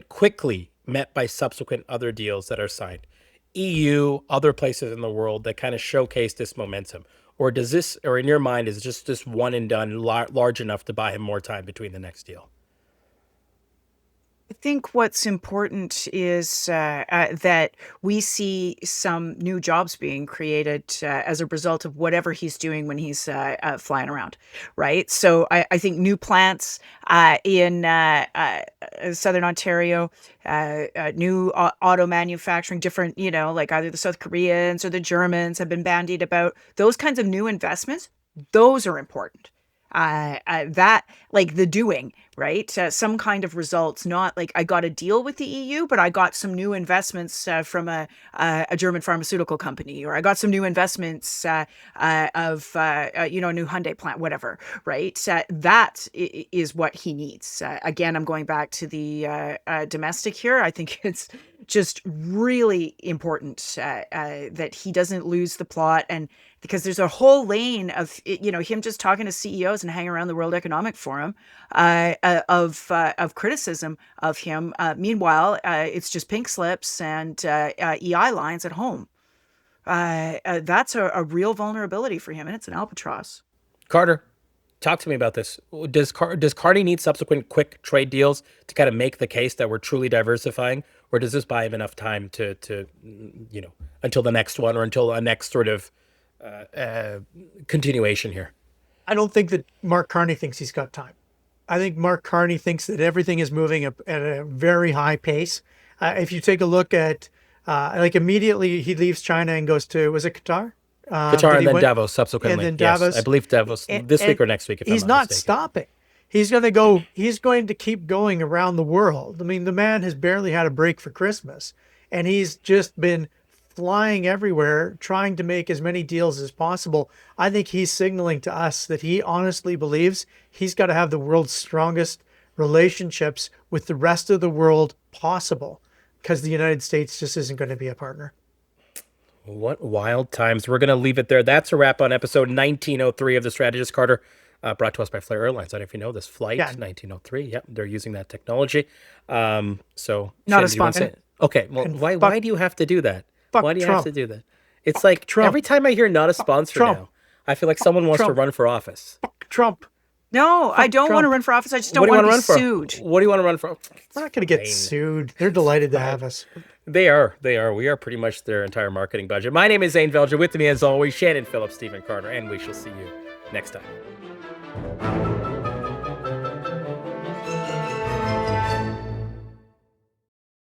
quickly met by subsequent other deals that are signed? EU, other places in the world that kind of showcase this momentum? Or does this, or in your mind, is just this one and done large enough to buy him more time between the next deal? I think what's important is that we see some new jobs being created as a result of whatever he's doing when he's flying around, right? So I think new plants in Southern Ontario, new auto manufacturing, different, like either the South Koreans or the Germans have been bandied about. Those kinds of new investments, those are important. That, like the doing, right? Some kind of results, not like I got a deal with the EU, but I got some new investments from a German pharmaceutical company, or I got some new investments of a new Hyundai plant, whatever, right? That is what he needs. Again, I'm going back to the domestic here. I think it's just really important that he doesn't lose the plot, and because there's a whole lane of him just talking to CEOs and hanging around the World Economic Forum of criticism of him. Meanwhile, it's just pink slips and EI lines at home. That's a real vulnerability for him, and it's an albatross. Carter, talk to me about this. Does Carney need subsequent quick trade deals to kind of make the case that we're truly diversifying, or does this buy him enough time to until the next one or until a next sort of continuation here? I don't think that Mark Carney thinks he's got time. I think Mark Carney thinks that everything is moving at a very high pace. If you take a look at, immediately he leaves China and goes to, was it Qatar? Qatar and then Davos subsequently. And then Davos. Yes, I believe Davos this week or next week. If he's I'm not mistaken. stopping. He's going to keep going around the world. I mean, the man has barely had a break for Christmas, and he's just been flying everywhere, trying to make as many deals as possible. I think he's signaling to us that he honestly believes he's got to have the world's strongest relationships with the rest of the world possible, because the United States just isn't going to be a partner. What wild times. We're going to leave it there. That's a wrap on episode 1903 of The Strategist. Carter, brought to us by Flair Airlines. I don't know if you know this. Flight 1903. Yep, they're using that technology. So not a sponsor. Okay, well, why do you have to do that? Why do you Trump. have to do that? It's like Trump. Every time I hear not a sponsor now, I feel like someone wants to run for office. Trump. No, I don't want to run for office. I just don't want to be sued. What do you want to run for? We're not going to get sued. They're delighted to have us. They are. We are pretty much their entire marketing budget. My name is Zain Velji. With me, as always, Shannon Phillips, Stephen Carter, and we shall see you next time.